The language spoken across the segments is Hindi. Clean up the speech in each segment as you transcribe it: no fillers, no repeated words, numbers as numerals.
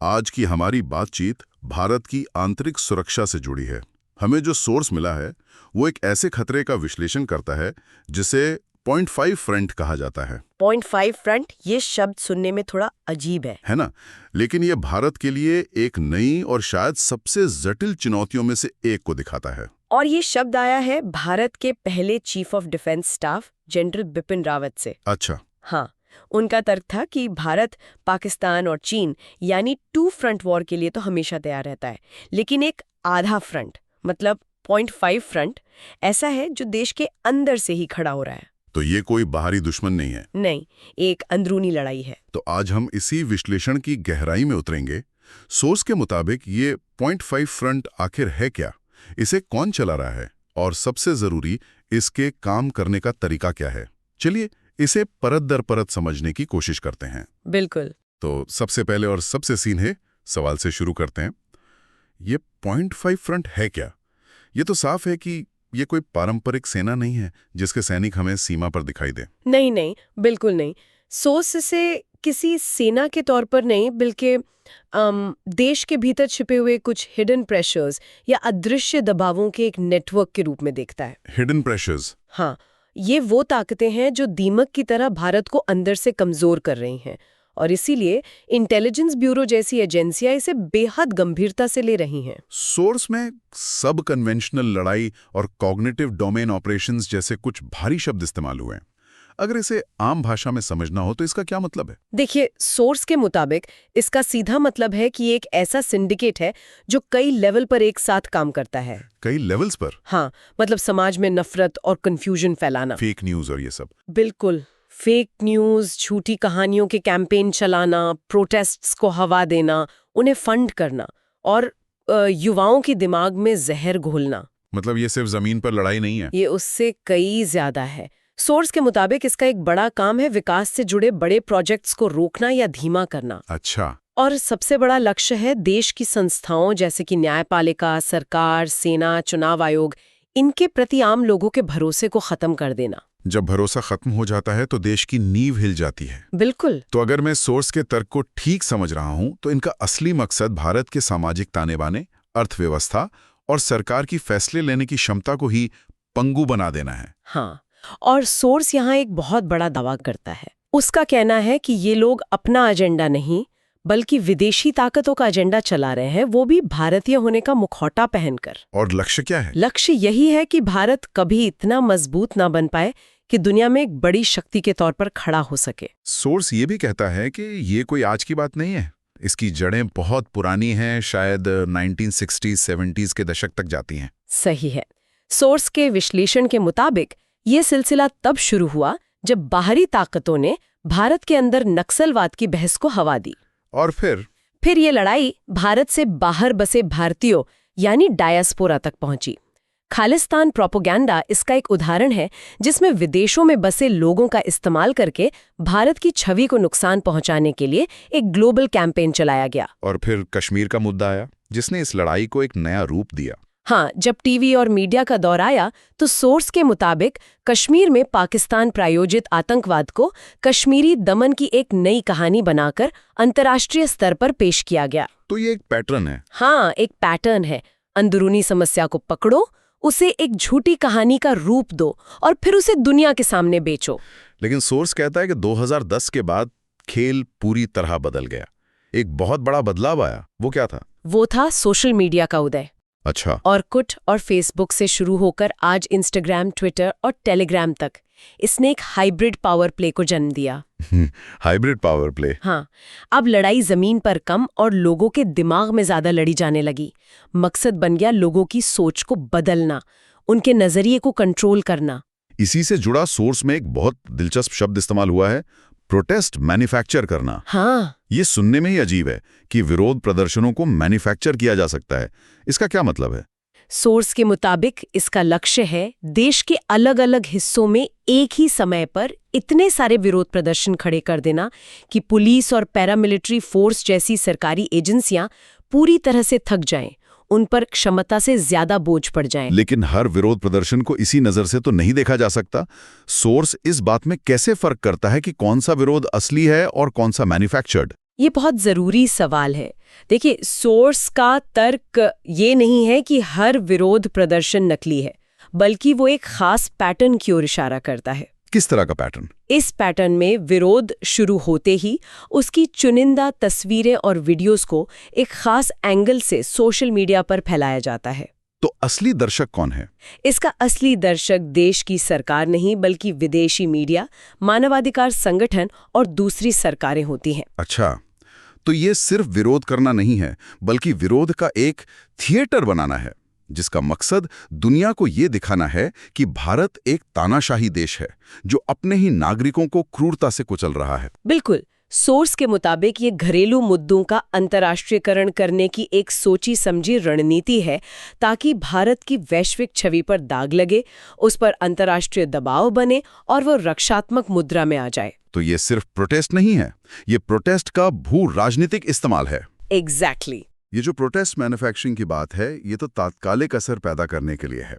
आज की हमारी बातचीत भारत की आंतरिक सुरक्षा से जुड़ी है। हमें जो सोर्स मिला है वो एक ऐसे खतरे का विश्लेषण करता है जिसे पॉइंट 5 फ्रंट कहा जाता है। पॉइंट 5 फ्रंट, ये शब्द सुनने में थोड़ा अजीब है ना? लेकिन ये भारत के लिए एक नई और शायद सबसे जटिल चुनौतियों में से एक को दिखाता है। और ये शब्द आया है भारत के पहले chief of defence staff general Bipin Rawat से। अच्छा। हाँ, उनका तर्क था कि भारत पाकिस्तान और चीन यानी 2 फ्रंट वॉर के लिए तो हमेशा तैयार रहता है, लेकिन एक आधा फ्रंट मतलब पॉइंट 5 फ्रंट ऐसा है जो देश के अंदर से ही खड़ा हो रहा है। तो ये कोई बाहरी दुश्मन नहीं है? नहीं, एक अंदरूनी लड़ाई है। तो आज हम इसी विश्लेषण की गहराई में उतरेंगे। सोर्स के मुताबिक ये पॉइंट 5 फ्रंट आखिर है क्या, इसे कौन चला रहा है और सबसे जरूरी इसके काम करने का तरीका क्या है। चलिए इसे परत दर परत समझने की कोशिश करते हैं। बिल्कुल। तो सबसे पहले और सबसे सीधे सवाल से शुरू करते हैं। ये पॉइंट 5 फ्रंट है क्या? ये तो साफ है कि ये कोई पारंपरिक सेना नहीं है जिसके सैनिक हमें सीमा पर दिखाई दे। नहीं नहीं, बिल्कुल नहीं। सोर्स से किसी सेना के तौर पर नहीं, बल्कि देश के भीतर छिपे हुए कुछ हिडन प्रेशर्स या अदृश्य दबावों के एक नेटवर्क के रूप में देखता है। Hidden pressures? हाँ, ये वो ताकतें हैं जो दीमक की तरह भारत को अंदर से कमजोर कर रही हैं, और इसीलिए इंटेलिजेंस ब्यूरो जैसी एजेंसियां इसे बेहद गंभीरता से ले रही हैं। सोर्स में सब कन्वेंशनल लड़ाई और कॉग्निटिव डोमेन ऑपरेशंस जैसे कुछ भारी शब्द इस्तेमाल हुए हैं। अगर इसे आम भाषा में समझना हो तो इसका क्या मतलब है? देखिए, सोर्स के मुताबिक इसका सीधा मतलब है कि एक ऐसा सिंडिकेट है जो कई लेवल पर एक साथ काम करता है। कई लेवल्स पर? हाँ, मतलब समाज में नफरत और कंफ्यूजन फैलाना, फेक न्यूज और ये सब। बिल्कुल। फेक न्यूज, झूठी कहानियों के कैंपेन चलाना, प्रोटेस्ट्स को हवा देना, उन्हें फंड करना और युवाओं के दिमाग में जहर घोलना। मतलब ये सिर्फ जमीन पर लड़ाई नहीं है? ये उससे कई ज्यादा है। सोर्स के मुताबिक इसका एक बड़ा काम है विकास से जुड़े बड़े प्रोजेक्ट्स को रोकना या धीमा करना। अच्छा। और सबसे बड़ा लक्ष्य है देश की संस्थाओं जैसे कि न्यायपालिका, सरकार, सेना, चुनाव आयोग, इनके प्रति आम लोगों के भरोसे को खत्म कर देना। जब भरोसा खत्म हो जाता है तो देश की नींव हिल जाती है। बिल्कुल। तो अगर मैं सोर्स के तर्क को ठीक समझ रहा हूं तो इनका असली मकसद भारत के सामाजिक ताने बाने, अर्थव्यवस्था और सरकार की फैसले लेने की क्षमता को ही पंगु बना देना है। हाँ, और सोर्स यहाँ एक बहुत बड़ा दावा करता है। उसका कहना है कि ये लोग अपना एजेंडा नहीं बल्कि विदेशी ताकतों का एजेंडा चला रहे हैं, वो भी भारतीय होने का मुखौटा पहनकर। और लक्ष्य क्या है? लक्ष्य यही है कि भारत कभी इतना मजबूत ना बन पाए कि दुनिया में एक बड़ी शक्ति के तौर पर खड़ा हो सके। सोर्स ये भी कहता है कि ये कोई आज की बात नहीं है। इसकी जड़ें बहुत पुरानी हैं, शायद 1960s-70s के दशक तक जाती हैं। सही है। सोर्स के विश्लेषण के मुताबिक ये सिलसिला तब शुरू हुआ जब बाहरी ताकतों ने भारत के अंदर नक्सलवाद की बहस को हवा दी। और फिर ये लड़ाई भारत से बाहर बसे भारतीयों यानी डायस्पोरा तक पहुंची। खालिस्तान प्रोपेगेंडा इसका एक उदाहरण है, जिसमें विदेशों में बसे लोगों का इस्तेमाल करके भारत की छवि को नुकसान पहुंचाने के लिए एक ग्लोबल कैंपेन चलाया गया। और फिर कश्मीर का मुद्दा आया जिसने इस लड़ाई को एक नया रूप दिया। हाँ, जब टीवी और मीडिया का दौर आया तो सोर्स के मुताबिक कश्मीर में पाकिस्तान प्रायोजित आतंकवाद को कश्मीरी दमन की एक नई कहानी बनाकर अंतर्राष्ट्रीय स्तर पर पेश किया गया। तो ये एक पैटर्न है? हाँ, एक पैटर्न है। अंदरूनी समस्या को पकड़ो, उसे एक झूठी कहानी का रूप दो और फिर उसे दुनिया के सामने बेचो। लेकिन सोर्स कहता है कि 2010 के बाद खेल पूरी तरह बदल गया। एक बहुत बड़ा बदलाव आया। वो क्या था? वो था सोशल मीडिया का उदय। अच्छा। ऑर्कुट और फेसबुक से शुरू होकर आज इंस्टाग्राम, ट्विटर और टेलीग्राम तक इसने एक हाइब्रिड पावर प्ले को जन्म दिया। Hybrid power play? हाँ, अब लड़ाई जमीन पर कम और लोगों के दिमाग में ज्यादा लड़ी जाने लगी। मकसद बन गया लोगों की सोच को बदलना, उनके नजरिए को कंट्रोल करना। इसी से जुड़ा सोर्स में एक बहुत दिलचस्प शब्द इस्तेमाल हुआ है, प्रोटेस्ट मैन्युफैक्चर करना। हाँ, ये सुनने में ही अजीब है कि विरोध प्रदर्शनों को मैन्युफैक्चर किया जा सकता है। इसका क्या मतलब है? सोर्स के मुताबिक इसका लक्ष्य है देश के अलग अलग हिस्सों में एक ही समय पर इतने सारे विरोध प्रदर्शन खड़े कर देना कि पुलिस और पैरामिलिट्री फोर्स जैसी सरकारी एजेंसियां पूरी तरह से थक जाएं, उन पर क्षमता से ज्यादा बोझ पड़ जाए। लेकिन हर विरोध प्रदर्शन को इसी नजर से तो नहीं देखा जा सकता। सोर्स इस बात में कैसे फर्क करता है कि कौन सा विरोध असली है और कौन सा मैन्युफैक्चर्ड? ये बहुत जरूरी सवाल है। देखिए, सोर्स का तर्क ये नहीं है कि हर विरोध प्रदर्शन नकली है, बल्कि वो एक खास पैटर्न की ओर इशारा करता है। किस तरह का पैटर्न? इस पैटर्न में विरोध शुरू होते ही उसकी चुनिंदा तस्वीरें और वीडियोस को एक खास एंगल से सोशल मीडिया पर फैलाया जाता है। तो असली दर्शक कौन है? इसका असली दर्शक देश की सरकार नहीं, बल्कि विदेशी मीडिया, मानवाधिकार संगठन और दूसरी सरकारें होती हैं। अच्छा, तो ये सिर्फ विरोध करना नहीं है, बल्कि विरोध का एक थिएटर बनाना है, जिसका मकसद दुनिया को ये दिखाना है कि भारत एक तानाशाही देश है जो अपने ही नागरिकों को क्रूरता से कुचल रहा है। बिल्कुल। सोर्स के मुताबिक ये घरेलू मुद्दों का अंतर्राष्ट्रीयकरण करने की एक सोची समझी रणनीति है, ताकि भारत की वैश्विक छवि पर दाग लगे, उस पर अंतर्राष्ट्रीय दबाव बने और वो रक्षात्मक मुद्रा में आ जाए। तो ये सिर्फ प्रोटेस्ट नहीं है, ये प्रोटेस्ट का भू राजनीतिक इस्तेमाल है। एग्जैक्टली। ये जो प्रोटेस्ट मैन्युफैक्चरिंग की बात है, ये तो तात्कालिक असर पैदा करने के लिए है,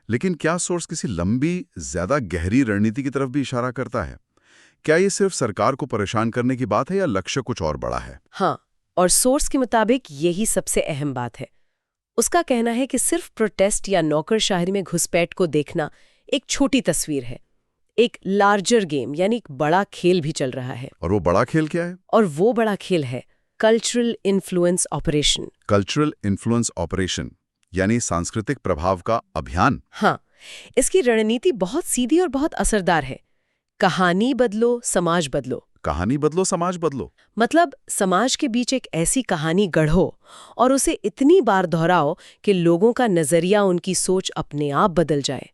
लेकिन क्या सोर्स किसी लंबी, ज्यादा गहरी रणनीति की तरफ भी इशारा करता है? क्या ये सिर्फ सरकार को परेशान करने की बात है या लक्ष्य कुछ और बड़ा है? हाँ, और सोर्स के मुताबिक यही सबसे अहम बात है। उसका कहना है कि सिर्फ प्रोटेस्ट या नौकरशाही में घुसपैठ को देखना एक छोटी तस्वीर है। एक लार्जर गेम, यानी एक बड़ा खेल भी चल रहा है। और वो बड़ा खेल क्या है? और वो बड़ा खेल है cultural influence operation. Cultural influence operation, यानी सांस्कृतिक प्रभाव का अभियान। हाँ, इसकी रणनीति बहुत सीधी और बहुत असरदार है। कहानी बदलो, समाज बदलो। कहानी बदलो, समाज बदलो। मतलब समाज के बीच एक ऐसी कहानी गढ़ो और उसे इतनी बार दोहराओ कि लोगों का नजरिया, उनकी सोच अपने आप बदल जाए।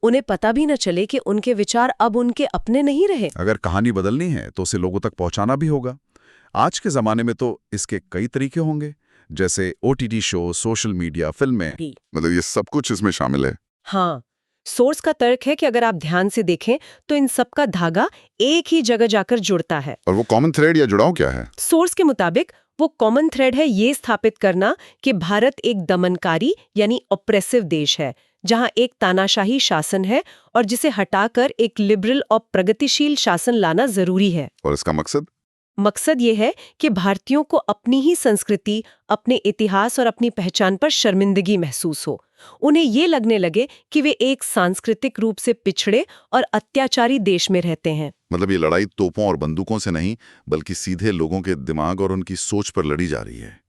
उन्हें पता भी न चले कि उनके विचार अब उनके अपने नहीं रहे। अगर कहानी बदलनी है तो उसे लोगों तक पहुंचाना भी होगा। आज के जमाने में तो इसके कई तरीके होंगे, जैसे OTT शो, सोशल मीडिया, फिल्में, मतलब ये सब कुछ इसमें शामिल है। हाँ, सोर्स का तर्क है कि अगर आप ध्यान से देखें तो इन सब का धागा एक ही जगह जाकर जुड़ता है। और वो कॉमन थ्रेड या जुड़ाव क्या है? सोर्स के मुताबिक वो कॉमन थ्रेड है ये स्थापित करना कि भारत एक दमनकारी यानी ऑप्रेसिव देश है, जहां एक तानाशाही शासन है और जिसे हटाकर एक लिबरल और प्रगतिशील शासन लाना जरूरी है। और इसका मकसद? मकसद ये है कि भारतीयों को अपनी ही संस्कृति, अपने इतिहास और अपनी पहचान पर शर्मिंदगी महसूस हो। उन्हें ये लगने लगे कि वे एक सांस्कृतिक रूप से पिछड़े और अत्याचारी देश में रहते हैं। मतलब ये लड़ाई तोपों और बंदूकों से नहीं, बल्कि सीधे लोगों के दिमाग और उनकी सोच पर लड़ी जा रही है।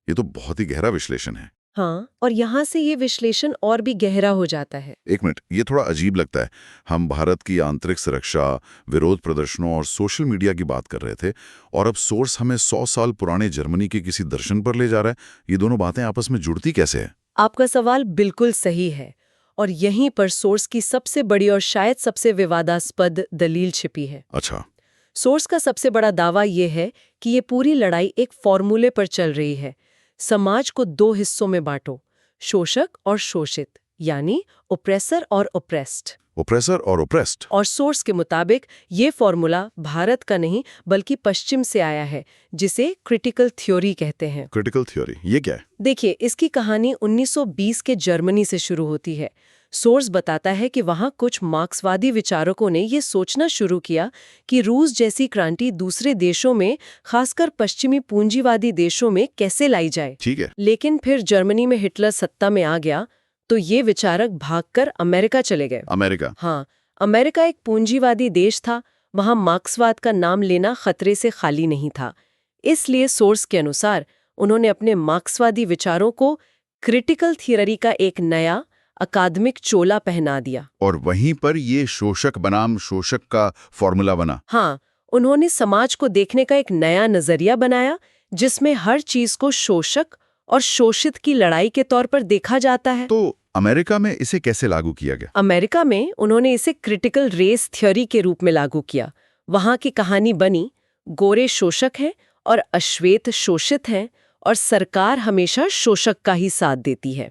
ये तो बहुत ही गहरा विश्लेषण है। हाँ, और यहाँ से ये विश्लेषण और भी गहरा हो जाता है। एक मिनट, ये थोड़ा अजीब लगता है। हम भारत की आंतरिक सुरक्षा, विरोध प्रदर्शनों और सोशल मीडिया की बात कर रहे थे, और अब सोर्स हमें 100 साल पुराने जर्मनी के किसी दर्शन पर ले जा रहा है। ये दोनों बातें आपस में जुड़ती कैसे है? आपका सवाल बिल्कुल सही है, और यहीं पर सोर्स की सबसे बड़ी और शायद सबसे विवादास्पद दलील छिपी है। अच्छा। सोर्स का सबसे बड़ा दावा ये है कि ये पूरी लड़ाई एक फॉर्मूले पर चल रही है। समाज को दो हिस्सों में बांटो, शोषक और शोषित, यानी ओप्रेसर और ओप्रेस्ड। ओप्रेसर और ओप्रेस्ड। और सोर्स के मुताबिक ये फॉर्मूला भारत का नहीं बल्कि पश्चिम से आया है, जिसे क्रिटिकल थ्योरी कहते हैं। क्रिटिकल थ्योरी, ये क्या है? देखिए, इसकी कहानी 1920 के जर्मनी से शुरू होती है। सोर्स बताता है कि वहां कुछ मार्क्सवादी विचारकों ने ये सोचना शुरू किया कि रूस जैसी क्रांति दूसरे देशों में, खासकर पश्चिमी पूंजीवादी देशों में, कैसे लाई जाए। ठीक है। लेकिन फिर जर्मनी में हिटलर सत्ता में आ गया तो ये विचारक भागकर अमेरिका चले गए। अमेरिका? हाँ, अमेरिका एक पूंजीवादी देश था, वहां मार्क्सवाद का नाम लेना खतरे से खाली नहीं था। इसलिए सोर्स के अनुसार उन्होंने अपने मार्क्सवादी विचारों को क्रिटिकल थियरी का एक नया अकादमिक चोला पहना दिया। और वहीं पर ये शोषक बनाम शोषक का फॉर्मूला बना। हाँ, उन्होंने समाज को देखने का एक नया नजरिया बनाया, जिसमें हर चीज को शोषक और शोषित की लड़ाई के तौर पर देखा जाता है। तो अमेरिका में इसे कैसे लागू किया गया? अमेरिका में उन्होंने इसे क्रिटिकल रेस थ्योरी के रूप में लागू किया। वहां की कहानी बनी, गोरे शोषक हैं और अश्वेत शोषित हैं, और सरकार हमेशा शोषक का ही साथ देती है।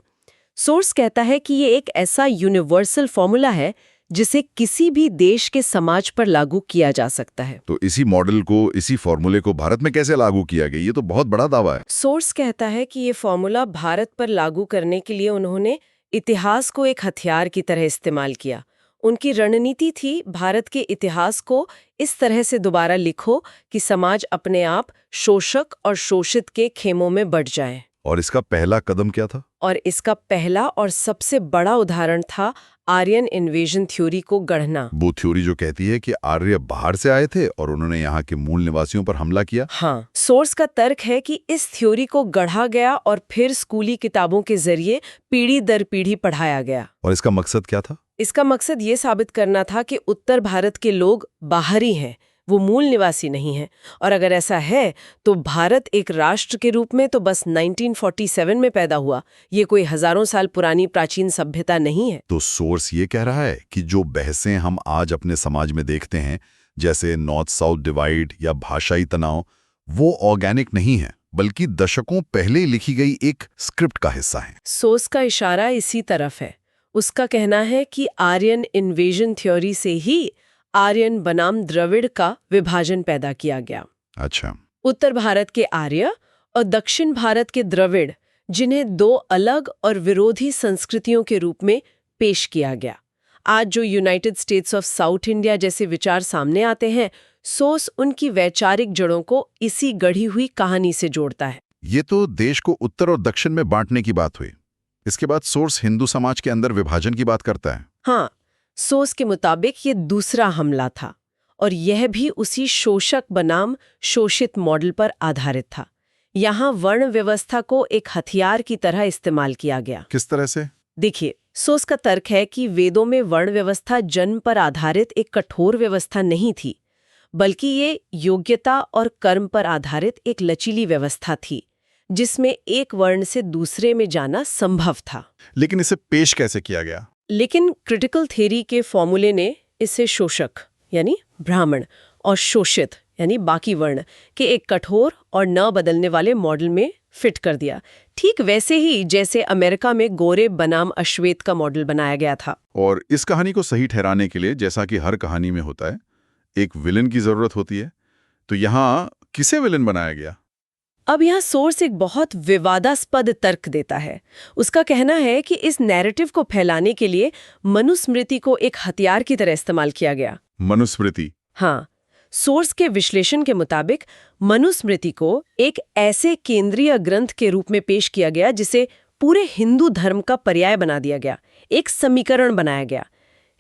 सोर्स कहता है कि ये एक ऐसा यूनिवर्सल फॉर्मूला है जिसे किसी भी देश के समाज पर लागू किया जा सकता है। तो इसी मॉडल को, इसी फॉर्मूले को भारत में कैसे लागू किया गया? ये तो बहुत बड़ा दावा है। सोर्स कहता है कि ये फॉर्मूला भारत पर लागू करने के लिए उन्होंने इतिहास को एक हथियार की तरह इस्तेमाल किया। उनकी रणनीति थी भारत के इतिहास को इस तरह से दोबारा लिखो कि समाज अपने आप शोषक और शोषित के खेमों में बढ़ जाए। और इसका पहला कदम क्या था? और इसका पहला और सबसे बड़ा उदाहरण था आर्यन इन्वेजन थ्योरी को गढ़ना। वो थ्योरी जो कहती है कि आर्य बाहर से आए थे और उन्होंने यहाँ के मूल निवासियों पर हमला किया। हाँ, सोर्स का तर्क है कि इस थ्योरी को गढ़ा गया और फिर स्कूली किताबों के जरिए पीढ़ी दर पीढ़ी पढ़ाया गया। और इसका मकसद क्या था? इसका मकसद ये साबित करना था कि उत्तर भारत के लोग बाहरी हैं, वो मूल निवासी नहीं हैं, और अगर ऐसा है तो भारत एक राष्ट्र के रूप में तो बस 1947 में पैदा हुआ, ये कोई हजारों साल पुरानी प्राचीन सभ्यता नहीं है। तो सोर्स ये कह रहा है कि जो बहसें हम आज अपने समाज में देखते हैं, जैसे नॉर्थ साउथ डिवाइड या भाषाई तनाव, वो ऑर्गेनिक नहीं है, बल्कि दशकों पहले लिखी गई एक स्क्रिप्ट का हिस्सा है। सोर्स का इशारा इसी तरफ है। उसका कहना है कि आर्यन इन्वेजन थ्योरी से ही आर्यन बनाम द्रविड़ का विभाजन पैदा किया गया। अच्छा। उत्तर भारत के आर्य और दक्षिण भारत के द्रविड़, जिन्हें दो अलग और विरोधी संस्कृतियों के रूप में पेश किया गया। आज जो United states of south India जैसे विचार सामने आते हैं, सोर्स उनकी वैचारिक जड़ों को इसी गढ़ी हुई कहानी से जोड़ता है। ये तो देश को उत्तर और दक्षिण में बांटने की बात हुई। इसके बाद सोर्स हिंदू समाज के अंदर विभाजन की बात करता है। हाँ, सोर्स के मुताबिक ये दूसरा हमला था, और यह भी उसी शोषक बनाम शोषित मॉडल पर आधारित था। यहाँ वर्ण व्यवस्था को एक हथियार की तरह इस्तेमाल किया गया। किस तरह से? देखिए, सोर्स का तर्क है कि वेदों में वर्ण व्यवस्था जन्म पर आधारित एक कठोर व्यवस्था नहीं थी, बल्कि ये योग्यता और कर्म पर आधारित एक लचीली व्यवस्था थी, जिसमें एक वर्ण से दूसरे में जाना संभव था। लेकिन इसे पेश कैसे किया गया? लेकिन क्रिटिकल थ्योरी के फॉर्मूले ने इसे शोषक यानी ब्राह्मण और शोषित यानी बाकी वर्ण के एक कठोर और न बदलने वाले मॉडल में फिट कर दिया, ठीक वैसे ही जैसे अमेरिका में गोरे बनाम अश्वेत का मॉडल बनाया गया था। और इस कहानी को सही ठहराने के लिए, जैसा कि हर कहानी में होता है, एक विलन की जरूरत होती है। तो यहाँ किसे विलन बनाया गया? अब यहाँ सोर्स एक बहुत विवादास्पद तर्क देता है। उसका कहना है कि इस नैरेटिव को फैलाने के लिए मनुस्मृति को एक हथियार की तरह इस्तेमाल किया गया। मनुस्मृति? हाँ, सोर्स के विश्लेषण के मुताबिक मनुस्मृति को एक ऐसे केंद्रीय ग्रंथ के रूप में पेश किया गया जिसे पूरे हिंदू धर्म का पर्याय बना दिया गया। एक समीकरण बनाया गया,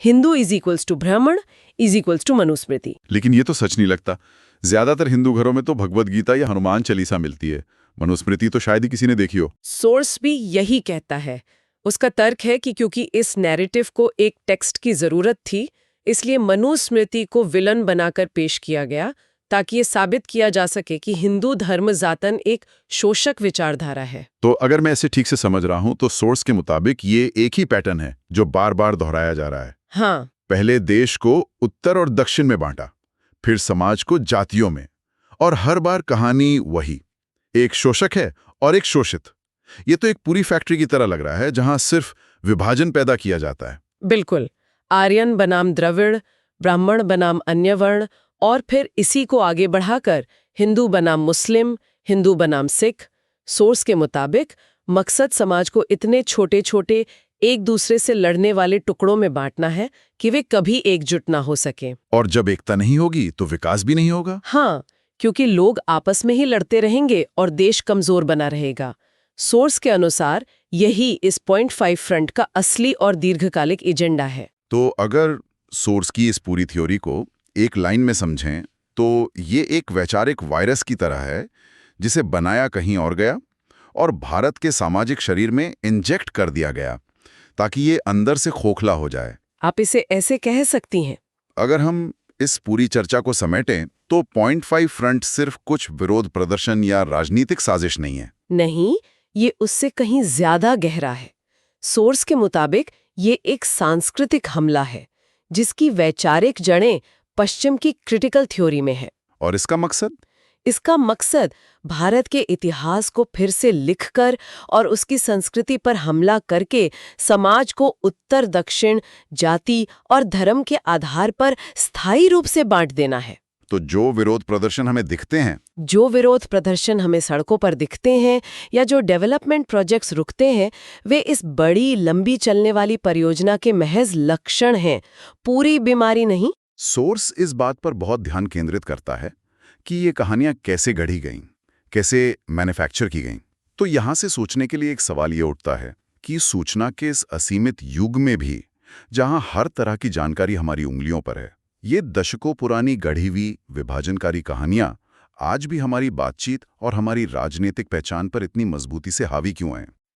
हिंदू इज इक्वल्स टू ब्राह्मण इज इक्वल्स टू मनुस्मृति। लेकिन ये तो सच नहीं लगता। ज्यादातर हिंदू घरों में तो भगवत गीता या हनुमान चालीसा मिलती है। मनुस्मृति तो शायद ही किसी ने देखी हो। सोर्स भी यही कहता है। उसका तर्क है कि क्योंकि इस नैरेटिव को एक टेक्स्ट की जरूरत थी, इसलिए मनुस्मृति को विलन बनाकर पेश किया गया, ताकि ये साबित किया जा सके कि हिंदू धर्म जातन एक शोषक विचारधारा है। तो अगर मैं इसे ठीक से समझ रहा हूं, तो सोर्स के मुताबिक ये एक ही पैटर्न है जो बार बार दोहराया जा रहा है। हाँ, पहले देश को उत्तर और दक्षिण में बांटा, फिर समाज को जातियों में, और हर बार कहानी वही, एक शोषक है और एक शोषित। ये तो एक पूरी फैक्ट्री की तरह लग रहा है जहां सिर्फ विभाजन पैदा किया जाता है। बिल्कुल। आर्यन बनाम द्रविड़, ब्राह्मण बनाम अन्य वर्ण, और फिर इसी को आगे बढ़ाकर हिंदू बनाम मुस्लिम, हिंदू बनाम सिख। सोर्स के मुताबिक मकसद समाज को इतने छोटे छोटे एक दूसरे से लड़ने वाले टुकड़ों में बांटना है कि वे कभी एकजुट ना हो सके। और जब एकता नहीं होगी तो विकास भी नहीं होगा। हाँ, क्योंकि लोग आपस में ही लड़ते रहेंगे और देश कमजोर बना रहेगा। सोर्स के अनुसार यही इस 0.5 फ्रंट का असली और दीर्घकालिक एजेंडा है। तो अगर सोर्स की इस पूरी थ्योरी को एक लाइन में समझें, तो ये एक वैचारिक वायरस की तरह है जिसे बनाया कहीं और गया और भारत के सामाजिक शरीर में इंजेक्ट कर दिया गया ताकि ये अंदर से खोखला हो जाए। आप इसे ऐसे कह सकती हैं। अगर हम इस पूरी चर्चा को समेटें तो 0.5 फ्रंट सिर्फ कुछ विरोध प्रदर्शन या राजनीतिक साजिश नहीं है। नहीं, ये उससे कहीं ज्यादा गहरा है। सोर्स के मुताबिक ये एक सांस्कृतिक हमला है जिसकी वैचारिक जड़ें पश्चिम की क्रिटिकल थ्योरी में है। और इसका मकसद? इसका मकसद भारत के इतिहास को फिर से लिखकर और उसकी संस्कृति पर हमला करके समाज को उत्तर दक्षिण, जाति और धर्म के आधार पर स्थायी रूप से बांट देना है। तो जो विरोध प्रदर्शन हमें दिखते हैं, जो विरोध प्रदर्शन हमें सड़कों पर दिखते हैं या जो डेवलपमेंट प्रोजेक्ट्स रुकते हैं, वे इस बड़ी लंबी चलने वाली परियोजना के महज लक्षण हैं, पूरी बीमारी नहीं। सोर्स इस बात पर बहुत ध्यान केंद्रित करता है कि ये कहानियां कैसे गढ़ी गईं, कैसे मैन्युफैक्चर की गईं। तो यहाँ से सोचने के लिए एक सवाल ये उठता है कि सूचना के इस असीमित युग में भी, जहाँ हर तरह की जानकारी हमारी उंगलियों पर है, ये दशकों पुरानी गढ़ी हुई विभाजनकारी कहानियां आज भी हमारी बातचीत और हमारी राजनीतिक पहचान पर इतनी मजबूती से हावी क्यों हैं?